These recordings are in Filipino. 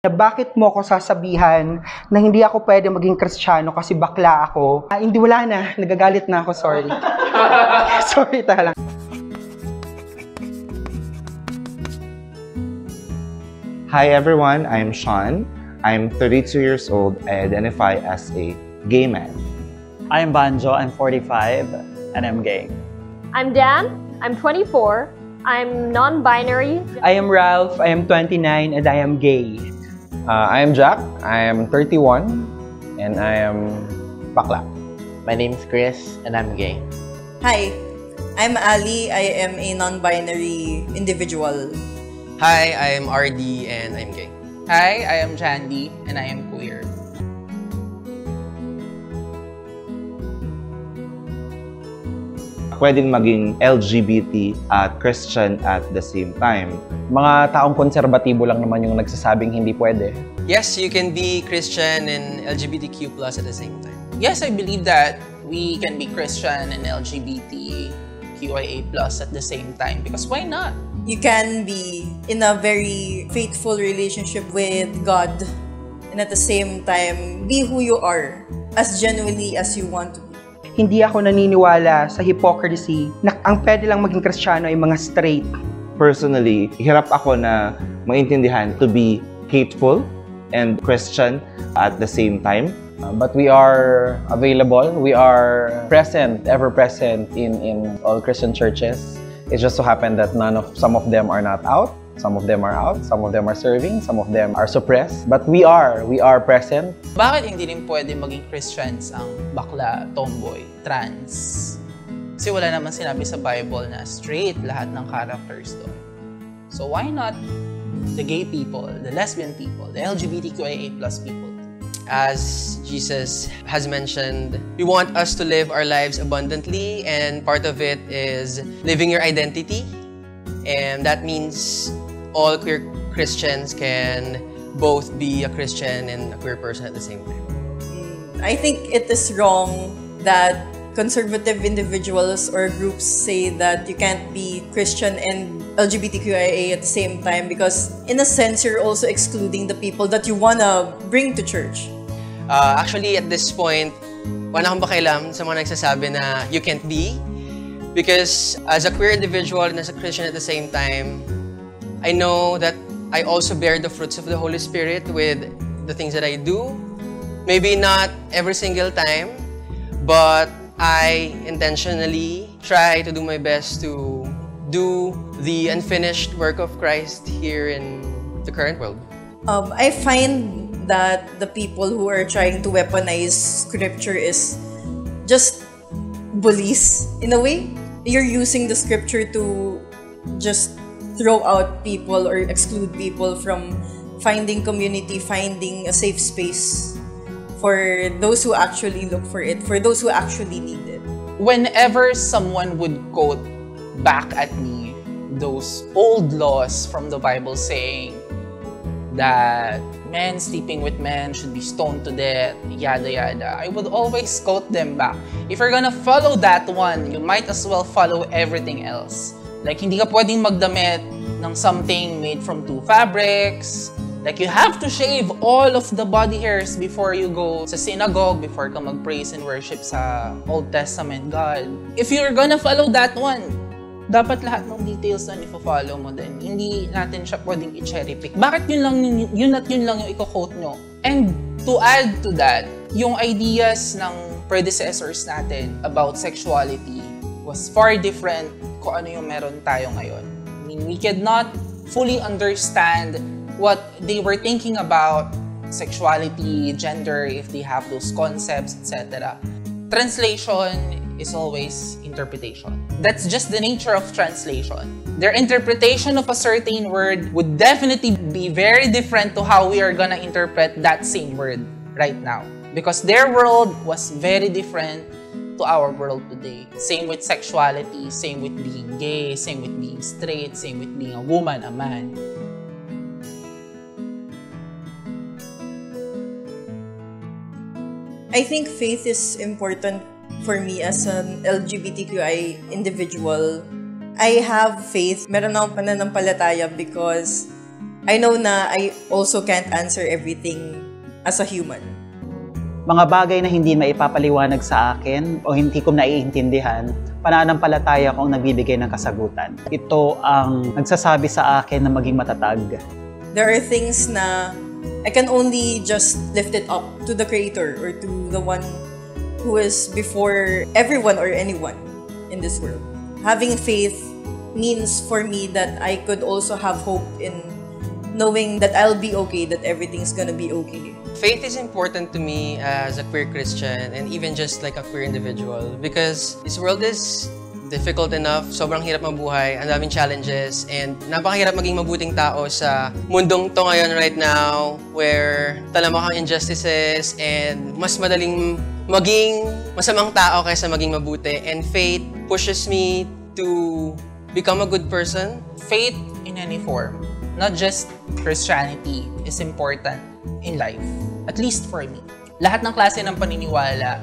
Bakit mo ako sasabihan na hindi ako pwede maging Kristiyano kasi bakla ako? Hindi, wala na. Nagagalit na ako, sorry. Sorry talaga. Hi everyone, I'm Sean. I'm 32 years old. I identify as a gay man. I'm Banjo, I'm 45, and I'm gay. I'm Dan, I'm 24, I'm non-binary. I am Ralph, I am 29, and I am gay. I am Jack, I am 31, and I am bakla. My name is Chris, and I'm gay. Hi, I'm Ali, I am a non-binary individual. Hi, I am RD, and I'm gay. Hi, I am Jandy, and I am queer. Pwedeng maging LGBT at Christian at the same time. Mga taong konserbatibo lang naman yung nagsasabing hindi pwede. Yes, you can be Christian and LGBTQ+ at the same time. Yes, I believe that we can be Christian and LGBTQIA+ at the same time because why not? You can be in a very faithful relationship with God and at the same time, be who you are as genuinely as you want to be. Hindi ako naniniwala sa hypocrisy na ang pwede lang maging Kristiyano ay mga straight. Personally, hirap ako na maintindihan to be hateful and Christian at the same time. But we are available, we are present, ever present in all Christian churches. It just so happened that some of them are not out. Some of them are out, some of them are serving, some of them are suppressed. But we are present. Bakit hindi rin pwede maging Christians ang bakla, tomboy, trans? Kasi wala naman sinabi sa Bible na straight lahat ng characters doon. So why not the gay people, the lesbian people, the LGBTQIA+ people? As Jesus has mentioned, we want us to live our lives abundantly, and part of it is living your identity. And that means all queer Christians can both be a Christian and a queer person at the same time. I think it is wrong that conservative individuals or groups say that you can't be Christian and LGBTQIA at the same time because in a sense, you're also excluding the people that you wanna bring to church. Actually, at this point, wala akong pakialam sa mga nagsasabi na you can't be. Because as a queer individual and as a Christian at the same time, I know that I also bear the fruits of the Holy Spirit with the things that I do. Maybe not every single time, but I intentionally try to do my best to do the unfinished work of Christ here in the current world. I find that the people who are trying to weaponize scripture is just bullies in a way. You're using the scripture to just throw out people or exclude people from finding community, finding a safe space for those who actually look for it, for those who actually need it. Whenever someone would quote back at me those old laws from the Bible saying that men sleeping with men should be stoned to death, yada yada, I would always quote them back. If you're gonna follow that one, you might as well follow everything else. Like, hindi ka pwedeng magdamit ng something made from two fabrics. Like, you have to shave all of the body hairs before you go sa synagogue, before ka mag-praise and worship sa Old Testament God. If you're gonna follow that one, dapat lahat ng details na i-follow mo din. Hindi natin siya pwedeng i-cherry pick. Bakit yun at yun lang yung i-quote nyo? And to add to that, yung ideas ng predecessors natin about sexuality was far different kung ano yung meron tayo ngayon. I mean, we cannot fully understand what they were thinking about sexuality, gender, if they have those concepts, etc. Translation is always interpretation. That's just the nature of translation. Their interpretation of a certain word would definitely be very different to how we are gonna interpret that same word right now. Because their world was very different to our world today. Same with sexuality, same with being gay, same with being straight, same with being a woman, a man. I think faith is important for me as an LGBTQI individual. I have faith. Meron akong pananampalataya because I know na I also can't answer everything as a human. Mga bagay na hindi maipapaliwanag sa akin o hindi ko naiintindihan, pananampalataya ko ang nagbibigay ng kasagutan. Ito ang nagsasabi sa akin na maging matatag. There are things na I can only just lift it up to the Creator or to the one who is before everyone or anyone in this world. Having faith means for me that I could also have hope in knowing that I'll be okay, that everything's gonna be okay. Faith is important to me as a queer Christian and even just like a queer individual because this world is difficult enough, sobrang hirap mabuhay, ang daming challenges, and napakahirap maging mabuting tao sa mundong to ngayon right now where talamakang injustices and mas madaling maging masamang tao kaysa maging mabuti. And faith pushes me to become a good person. Faith in any form, not just Christianity, is important in life. At least for me. Lahat ng klase ng paniniwala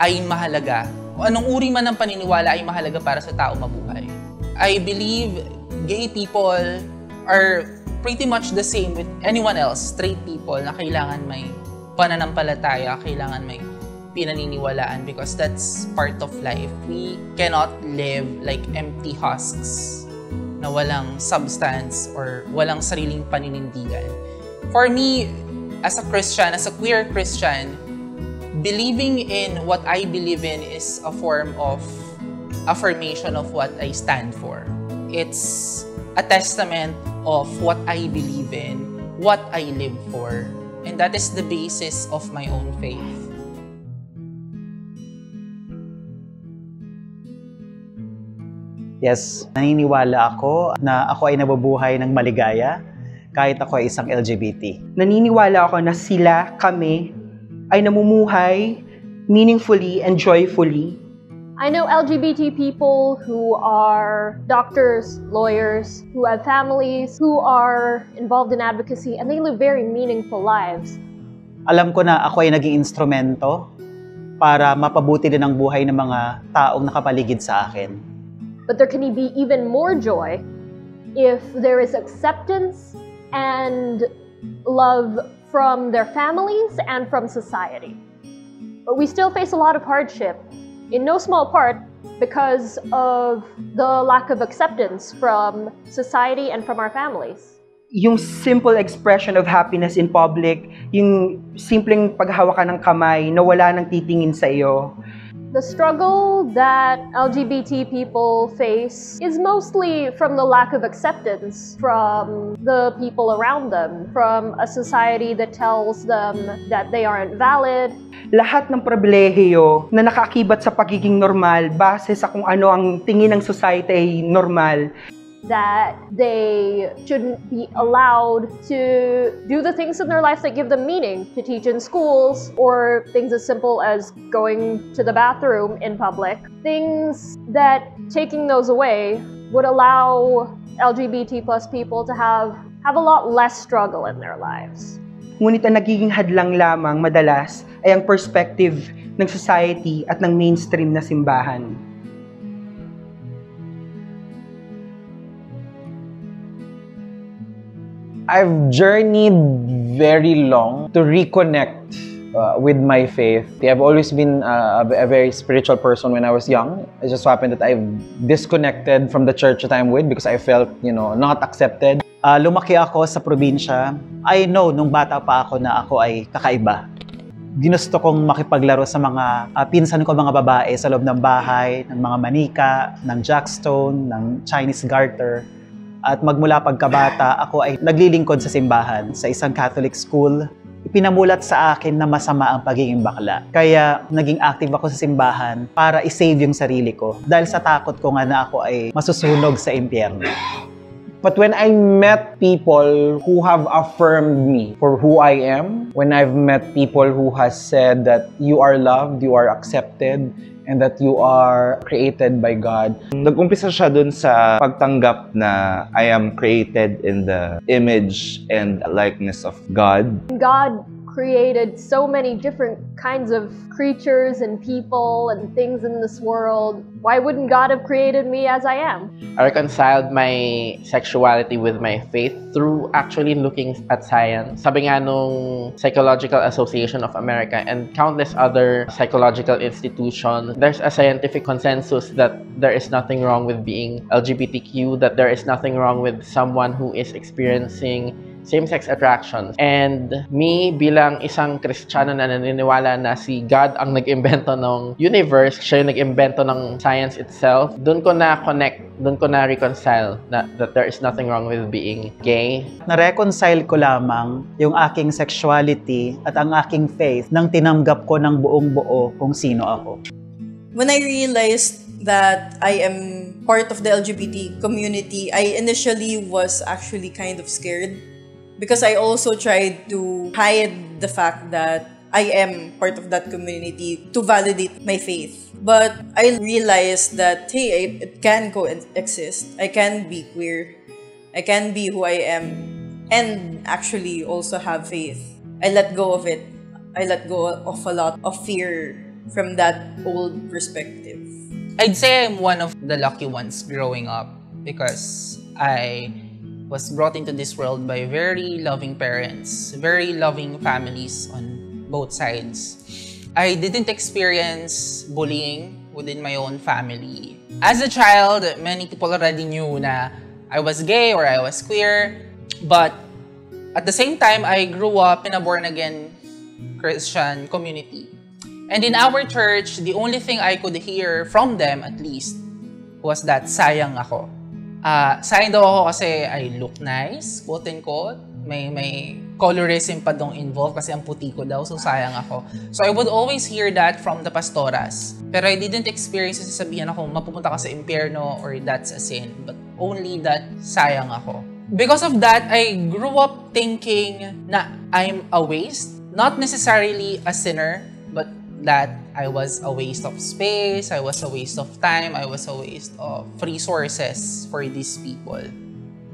ay mahalaga. O anong uri man ng paniniwala ay mahalaga para sa tao mabuhay. I believe gay people are pretty much the same with anyone else, straight people, na kailangan may pananampalataya, kailangan may pinaniniwalaan because that's part of life. We cannot live like empty husks na walang substance or walang sariling paninindigan. For me, as a Christian, as a queer Christian, believing in what I believe in is a form of affirmation of what I stand for. It's a testament of what I believe in, what I live for, and that is the basis of my own faith. Yes, naniniwala ako na ako ay nabubuhay ng maligaya kahit ako ay isang LGBT. Naniniwala ako na kami, ay namumuhay meaningfully and joyfully. I know LGBT people who are doctors, lawyers, who have families, who are involved in advocacy, and they live very meaningful lives. Alam ko na ako ay naging instrumento para mapabuti din ang buhay ng mga taong nakapaligid sa akin. But there can be even more joy if there is acceptance and love from their families and from society. But we still face a lot of hardship, in no small part because of the lack of acceptance from society and from our families. Yung simple expression of happiness in public, yung simpleng paghawakan ng kamay na wala nang titingin sa iyo. The struggle that LGBT people face is mostly from the lack of acceptance from the people around them, from a society that tells them that they aren't valid. Lahat ng pribilehiyo na nakaakibat sa pagiging normal base sa kung ano ang tingin ng society ay normal. That they shouldn't be allowed to do the things in their life that give them meaning, to teach in schools, or things as simple as going to the bathroom in public. Things that taking those away would allow LGBT plus people to have a lot less struggle in their lives. Ngunit ang nagiging hadlang lamang madalas ay ang perspective ng society at ng mainstream na simbahan. I've journeyed very long to reconnect with my faith. I've always been a very spiritual person when I was young. It just happened that I've disconnected from the church that I'm with because I felt, not accepted. Lumaki ako sa probinsya. I know nung bata pa ako na ako ay kakaiba. Ginusto kong makipaglaro sa mga pinsan ko mga babae sa loob ng bahay, ng mga manika, ng jackstone, ng Chinese garter. At magmula pagkabata, ako ay naglilingkod sa simbahan sa isang Catholic school. Ipinamulat sa akin na masama ang pagiging bakla. Kaya naging active ako sa simbahan para i-save yung sarili ko. Dahil sa takot ko nga na ako ay masusunog sa impyerno. But when I met people who have affirmed me for who I am, when I've met people who has said that you are loved, you are accepted, and that you are created by God. Nag-umpisa siya dun sa pagtanggap na I am created in the image and likeness of God. God created so many different kinds of creatures and people and things in this world, why wouldn't God have created me as I am? I reconciled my sexuality with my faith through actually looking at science. Sabi nga nung Psychological Association of America and countless other psychological institutions, there's a scientific consensus that there is nothing wrong with being LGBTQ, that there is nothing wrong with someone who is experiencing same-sex attractions. And me, bilang isang Kristiyano na naniniwala na si God ang nag-imbento ng universe, siya yung nag-imbento ng science itself, doon ko na-connect, doon ko na-reconcile that there is nothing wrong with being gay. Na-reconcile ko lamang yung aking sexuality at ang aking faith nang tinanggap ko ng buong buo kung sino ako. When I realized that I am part of the LGBT community, I initially was actually kind of scared because I also tried to hide the fact that I am part of that community to validate my faith. But I realized that, hey, it can coexist. I can be queer. I can be who I am and actually also have faith. I let go of it. I let go of a lot of fear from that old perspective. I'd say I'm one of the lucky ones growing up because I was brought into this world by very loving parents, very loving families on both sides. I didn't experience bullying within my own family. As a child, many people already knew na I was gay or I was queer, but at the same time, I grew up in a born-again Christian community. And in our church, the only thing I could hear from them, at least, was that sayang ako. Sayang daw ako kasi I look nice, quote-unquote. May colorism pa dong involved kasi ang puti ko daw, so sayang ako. So I would always hear that from the pastoras. Pero I didn't experience na sasabihan ako, mapupunta ka sa impyerno or that's a sin. But only that sayang ako. Because of that, I grew up thinking na I'm a waste. Not necessarily a sinner, but that I was a waste of space, I was a waste of time, I was a waste of resources for these people.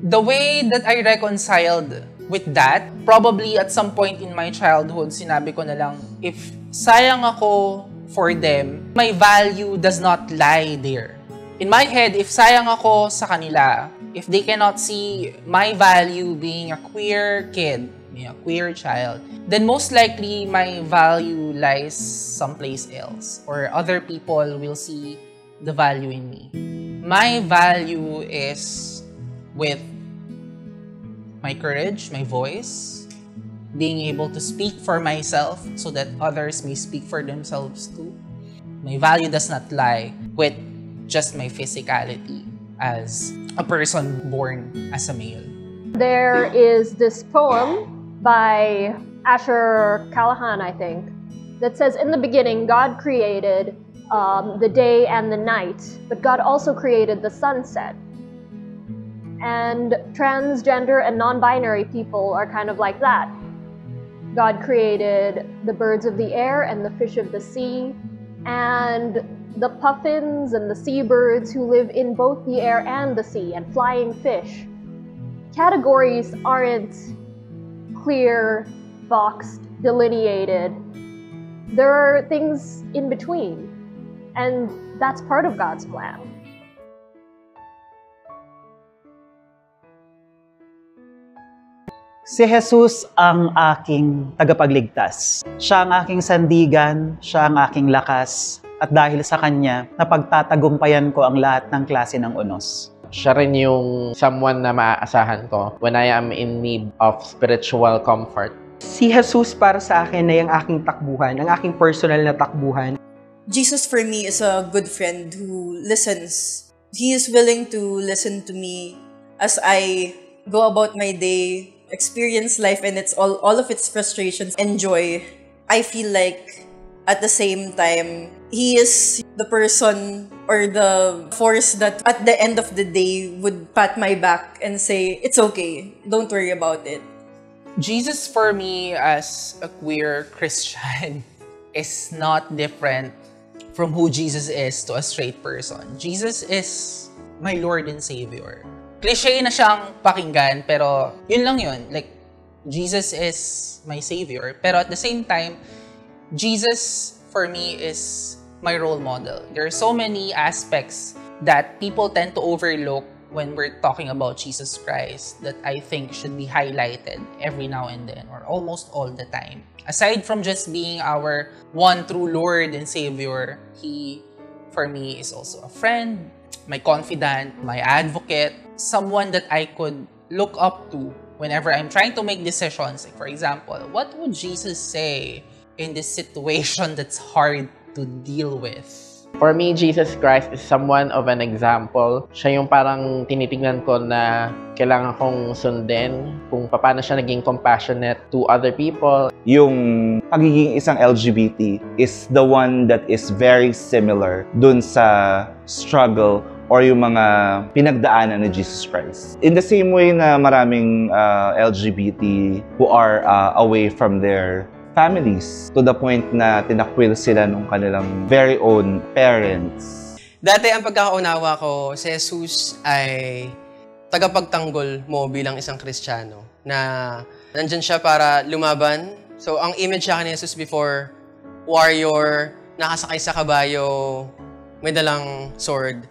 The way that I reconciled with that, probably at some point in my childhood, sinabi ko na lang, if sayang ako for them, my value does not lie there. In my head, if sayang ako sa kanila, if they cannot see my value being a queer kid, being a queer child, then most likely my value lies someplace else or other people will see the value in me. My value is with my courage, my voice, being able to speak for myself so that others may speak for themselves too. My value does not lie with just my physicality as a person born as a male. There is this poem by Asher Callahan, I think, that says, in the beginning, God created the day and the night, but God also created the sunset. And transgender and non-binary people are kind of like that. God created the birds of the air and the fish of the sea, and the puffins and the seabirds who live in both the air and the sea, and flying fish. Categories aren't clear, boxed, delineated. There are things in between, and that's part of God's plan. Si Jesus ang aking tagapagligtas. Siya ang aking sandigan, siya ang aking lakas, at dahil sa Kanya, napagtatagumpayan ko ang lahat ng klase ng unos. Siya rin yung someone na maaasahan ko when I am in need of spiritual comfort. Si Jesus para sa akin ay ang aking takbuhan, ang aking personal na takbuhan. Jesus for me is a good friend who listens. He is willing to listen to me as I go about my day, experience life and all of its frustrations and joy. I feel like at the same time, He is the person or the force that at the end of the day would pat my back and say, it's okay, don't worry about it. Jesus for me as a queer Christian is not different from who Jesus is to a straight person. Jesus is my Lord and Savior. Cliché na siyang pakinggan, pero yun lang yun. Like, Jesus is my savior. Pero at the same time, Jesus for me is my role model. There are so many aspects that people tend to overlook when we're talking about Jesus Christ that I think should be highlighted every now and then or almost all the time. Aside from just being our one true Lord and Savior, He, for me, is also a friend, my confidant, my advocate, someone that I could look up to whenever I'm trying to make decisions. Like for example, what would Jesus say in this situation that's hard to deal with? For me, Jesus Christ is someone of an example. Siya yung parang tinitingnan ko na kailangan kong sundin kung paano siya naging compassionate to other people. Yung pagiging isang LGBT is the one that is very similar dun sa struggle or yung mga pinagdaanan ni Jesus Christ. In the same way na maraming LGBT who are away from their families to the point na tinakwil sila nung kanilang very own parents. Dati ang pagkakaunawa ko, si Jesus ay tagapagtanggol mo bilang isang Kristiyano na nandyan siya para lumaban. So ang image siya ni Jesus before, warrior, nakasakay sa kabayo, may dalang sword.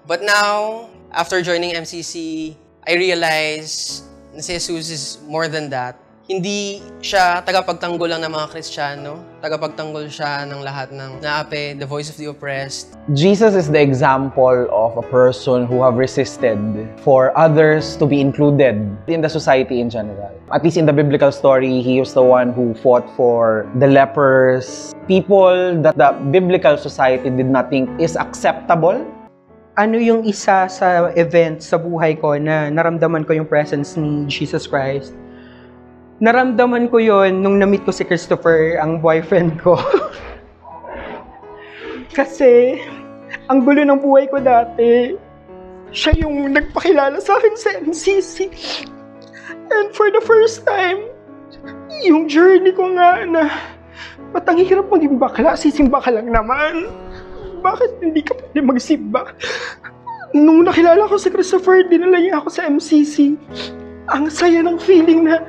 But now, after joining MCC, I realized na si Jesus is more than that. Hindi siya tagapagtanggol lang ng mga Kristiyano. Tagapagtanggol siya ng lahat ng naape, the voice of the oppressed. Jesus is the example of a person who have resisted for others to be included in the society in general. At least in the biblical story, he was the one who fought for the lepers, people that the biblical society did not think is acceptable. Ano yung isa sa event sa buhay ko na naramdaman ko yung presence ni Jesus Christ? Naramdaman ko yon nung na-meet ko si Christopher, ang boyfriend ko. Kasi, ang gulo ng buhay ko dati, siya yung nagpakilala sa akin sa MCC. And for the first time, yung journey ko nga na, ba't ang hirap maging bakla? Sisimba ka lang naman. Bakit hindi ka pwede magsimba? Nung nakilala ko si Christopher, dinala niya ako sa MCC. Ang saya ng feeling na,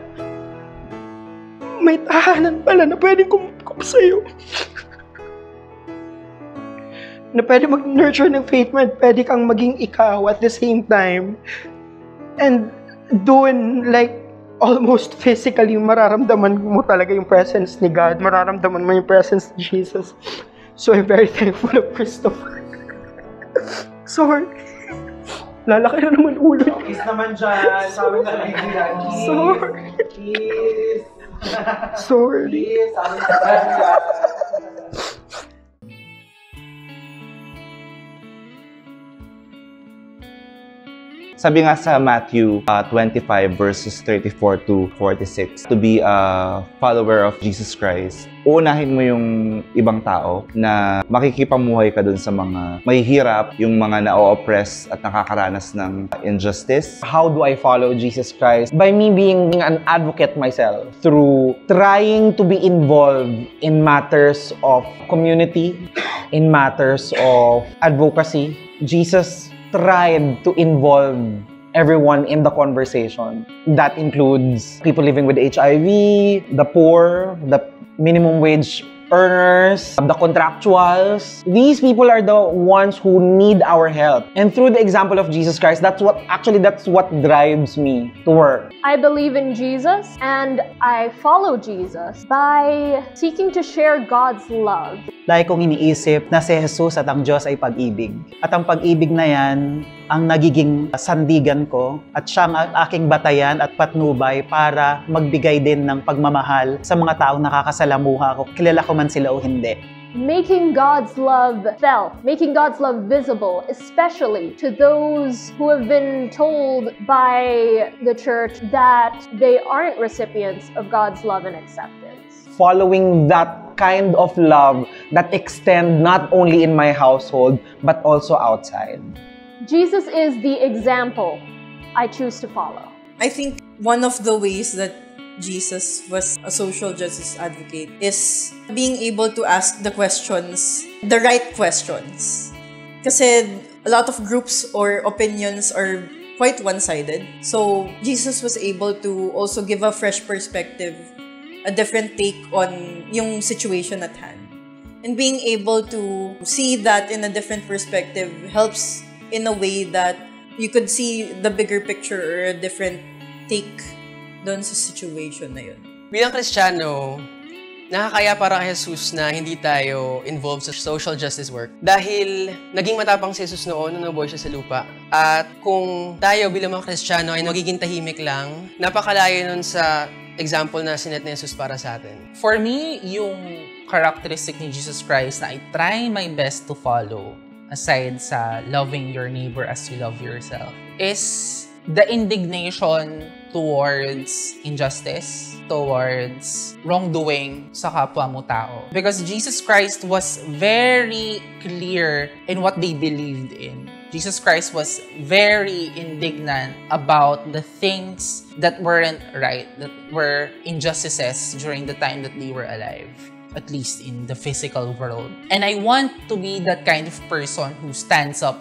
may tahanan pala na pwedeng kumkup sa'yo. Na pwede mag-nurture ng faith mo at pwede kang maging ikaw at the same time. And doon, like, almost physically, mararamdaman mo talaga yung presence ni God. Mararamdaman mo yung presence ni Jesus. So I'm very thankful of Christopher. Sorry. Lalaki na naman ulo. Kiss naman dyan. Sabi na kaibigan. Sorry. Kiss. Sorry. Sabi na kaibigan. Sabi nga sa Matthew 25 verses 34 to 46, to be a follower of Jesus Christ, uunahin mo yung ibang tao na makikipamuhay ka dun sa mga mahihirap, yung mga na-oppress at nakakaranas ng injustice. How do I follow Jesus Christ? By me being an advocate myself through trying to be involved in matters of community, in matters of advocacy. Jesus tried to involve everyone in the conversation. That includes people living with HIV, the poor, the minimum wage earners, the contractuals. These people are the ones who need our help. And through the example of Jesus Christ, that's what drives me to work. I believe in Jesus and I follow Jesus by seeking to share God's love. Lagi kong iniisip na si Jesus at ang Diyos ay pag-ibig. At ang pag-ibig na yan, ang nagiging sandigan ko at siyang aking batayan at patnubay para magbigay din ng pagmamahal sa mga taong nakakasalamuha ko, kilala ko man sila o hindi. Making God's love felt, making God's love visible, especially to those who have been told by the church that they aren't recipients of God's love and acceptance. Following that kind of love that extend not only in my household, but also outside. Jesus is the example I choose to follow. I think one of the ways that Jesus was a social justice advocate is being able to ask the questions, the right questions. Kasi a lot of groups or opinions or quite one-sided. So Jesus was able to also give a fresh perspective, a different take on yung situation at hand. And being able to see that in a different perspective helps in a way that you could see the bigger picture or a different take doon sa situation na yun. Bilang Kristiyano, nakakaya para kay Jesus na hindi tayo involved sa social justice work dahil naging matapang si Jesus noon nung nabuhay siya sa lupa. At kung tayo bilang mga Kristiyano ay nagiging tahimik lang, napakalayo nun sa example na sinet ni Jesus para sa atin. For me, yung characteristic ni Jesus Christ na I try my best to follow, aside sa loving your neighbor as you love yourself, is the indignation towards injustice, towards wrongdoing sa kapwa mo tao. Because Jesus Christ was very clear in what they believed in. Jesus Christ was very indignant about the things that weren't right, that were injustices during the time that they were alive, at least in the physical world. And I want to be that kind of person who stands up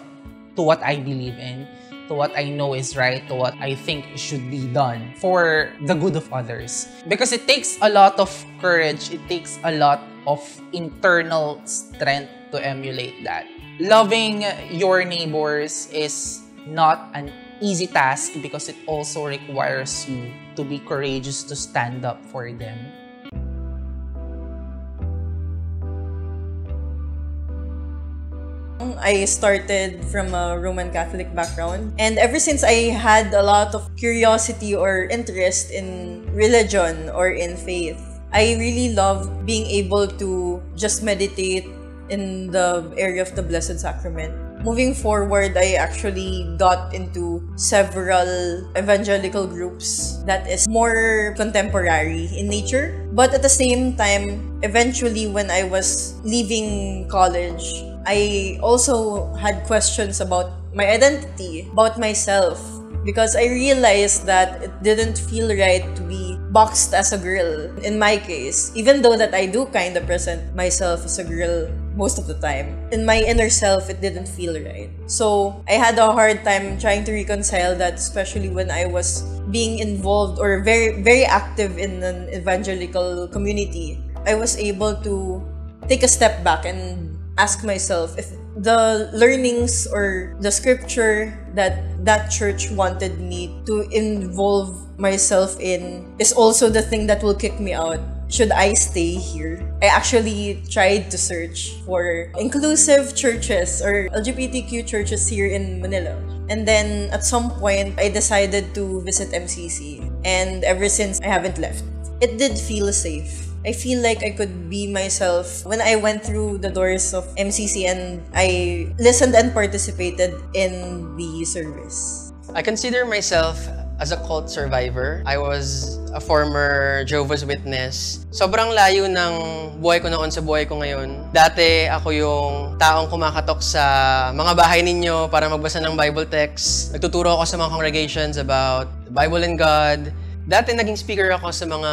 to what I believe in, to what I know is right, to what I think should be done for the good of others. Because it takes a lot of courage, it takes a lot of internal strength to emulate that. Loving your neighbors is not an easy task because it also requires you to be courageous to stand up for them. I started from a Roman Catholic background, and ever since I had a lot of curiosity or interest in religion or in faith, I really loved being able to just meditate in the area of the Blessed Sacrament. Moving forward, I actually got into several evangelical groups that is more contemporary in nature. But at the same time, eventually when I was leaving college, I also had questions about my identity, about myself, because I realized that it didn't feel right to be boxed as a girl in my case, even though that I do kind of present myself as a girl most of the time. In my inner self, it didn't feel right. So I had a hard time trying to reconcile that, especially when I was being involved or very, very active in an evangelical community. I was able to take a step back and ask myself if the learnings or the scripture that church wanted me to involve myself in is also the thing that will kick me out. Should I stay here? I actually tried to search for inclusive churches or LGBTQ churches here in Manila. And then at some point, I decided to visit MCC. And ever since, I haven't left. It did feel safe. I feel like I could be myself when I went through the doors of MCC and I listened and participated in the service. I consider myself as a cult survivor. I was a former Jehovah's Witness. Sobrang layo ng buhay ko noon sa buhay ko ngayon. Dati ako yung taong kumakatok sa mga bahay ninyo para magbasa ng Bible text. Nagtuturo ako sa mga congregations about the Bible and God. Dati naging speaker ako sa mga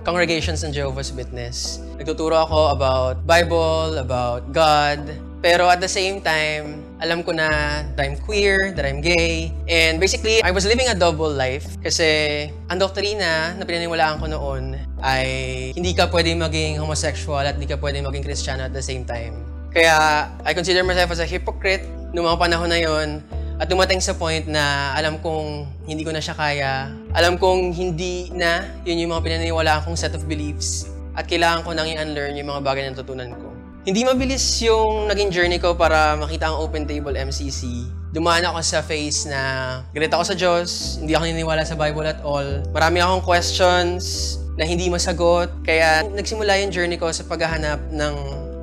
congregations ng Jehovah's Witness. Nagtuturo ako about Bible, about God. Pero at the same time, alam ko na that I'm queer, that I'm gay. And basically, I was living a double life. Kasi ang doktrina na pinaniwalaan ko noon ay hindi ka pwedeng maging homosexual at hindi ka pwedeng maging Kristiyano at the same time. Kaya I consider myself as a hypocrite noong mga panahon na yon. At dumating sa point na alam kong hindi ko na siya kaya. Alam kong hindi na yun yung mga pinaniniwalaan kong set of beliefs. At kailangan ko nang i-unlearn yung mga bagay na natutunan ko. Hindi mabilis yung naging journey ko para makita ang Open Table MCC. Dumaan ako sa phase na galit ako sa Diyos, hindi ako naniniwala sa Bible at all. Marami akong questions na hindi masagot. Kaya nagsimula yung journey ko sa paghahanap ng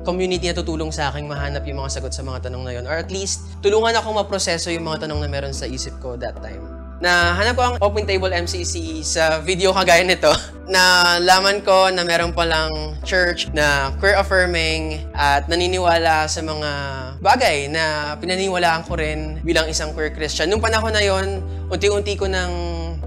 community na tutulong sa akin mahanap yung mga sagot sa mga tanong na yun. Or at least, tulungan akong maproseso yung mga tanong na meron sa isip ko that time. Nahanap ko ang Open Table MCC sa video kagaya nito. Nalaman ko na meron palang church na queer-affirming at naniniwala sa mga bagay na pinaniniwalaan ko rin bilang isang queer Christian. Nung panahon na yon, unti-unti ko nang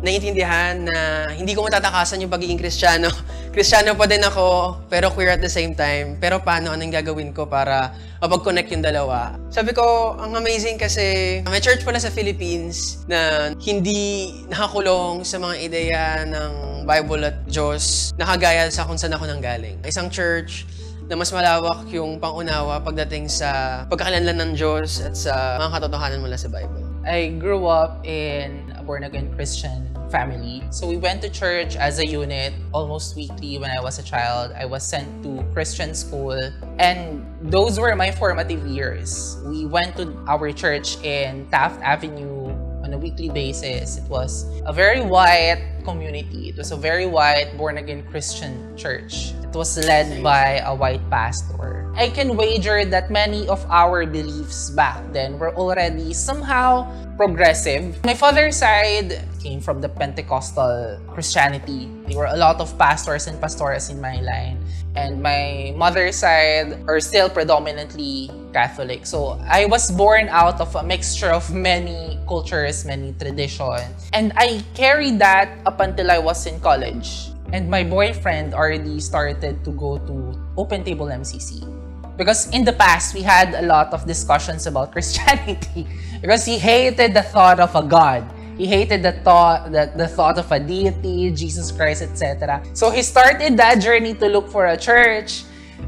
naiintindihan na hindi ko matatakasan yung pagiging Kristiyano. Kristiyano pa din ako, pero queer at the same time. Pero paano, anong gagawin ko para mapag-connect yung dalawa? Sabi ko, ang amazing kasi may church pala sa Philippines na hindi nakakulong sa mga ideya ng Bible at Diyos, nakagaya sa kung saan ako nanggaling. Isang church na mas malawak yung pangunawa pagdating sa pagkakalanlan ng Diyos at sa mga katotohanan mula sa Bible. I grew up in a born-again Christian family. So we went to church as a unit almost weekly when I was a child. I was sent to Christian school, and those were my formative years. We went to our church in Taft Avenue on a weekly basis. It was a very white community. It was a very white born-again Christian church. It was led by a white pastor. I can wager that many of our beliefs back then were already somehow progressive. My father's side came from the Pentecostal Christianity. There were a lot of pastors and pastoras in my line. And my mother's side are still predominantly Catholic. So I was born out of a mixture of many cultures, many traditions. And I carried that up until I was in college. And my boyfriend already started to go to Open Table MCC. Because in the past, we had a lot of discussions about Christianity. Because he hated the thought of a God. He hated the thought of a deity, Jesus Christ, etc. So he started that journey to look for a church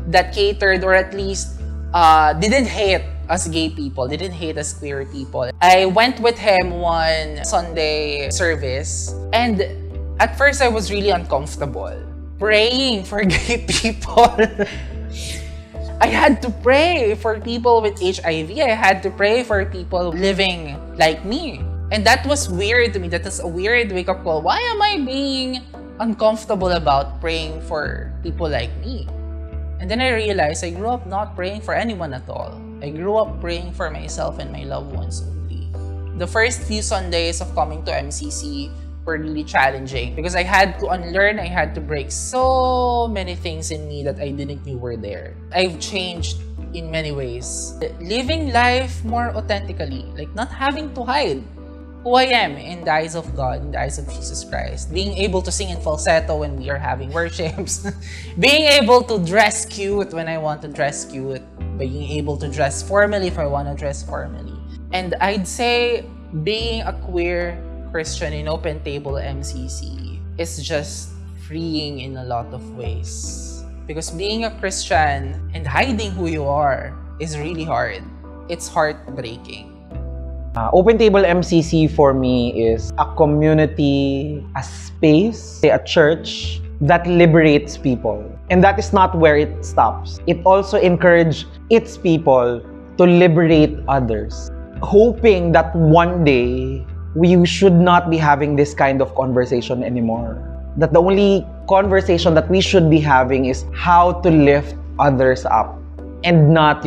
that catered, or at least didn't hate us gay people, didn't hate us queer people. I went with him one Sunday service, and at first I was really uncomfortable praying for gay people. I had to pray for people with HIV. I had to pray for people living like me. And that was weird to me. That was a weird wake-up call. Why am I being uncomfortable about praying for people like me? And then I realized I grew up not praying for anyone at all. I grew up praying for myself and my loved ones only. The first few Sundays of coming to MCC were really challenging because I had to unlearn, I had to break so many things in me that I didn't know were there. I've changed in many ways. Living life more authentically, like not having to hide who I am in the eyes of God, in the eyes of Jesus Christ. Being able to sing in falsetto when we are having worships. Being able to dress cute when I want to dress cute. Being able to dress formally if I want to dress formally. And I'd say being a queer Christian in Open Table MCC is just freeing in a lot of ways. Because being a Christian and hiding who you are is really hard. It's heartbreaking. Open Table MCC for me is a community, a space, a church that liberates people. And that is not where it stops. It also encourages its people to liberate others. Hoping that one day, we should not be having this kind of conversation anymore. That the only conversation that we should be having is how to lift others up and not,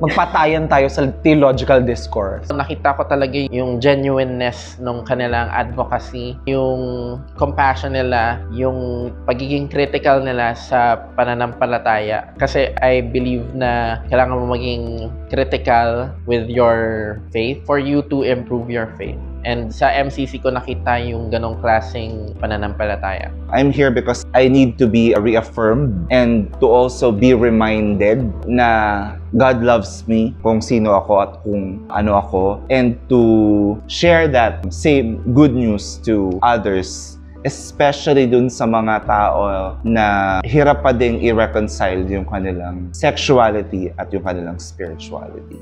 magpatayan tayo sa theological discourse. Nakita ko talaga yung genuineness ng kanilang advocacy, yung compassion nila, yung pagiging critical nila sa pananampalataya. Kasi I believe na kailangan mo maging critical with your faith for you to improve your faith. And sa MCC ko nakita yung ganong klaseng pananampalataya. I'm here because I need to be reaffirmed and to also be reminded na God loves me kung sino ako at kung ano ako, and to share that same good news to others, especially dun sa mga tao na hirap pa ding i-reconcile yung kanilang sexuality at yung kanilang spirituality.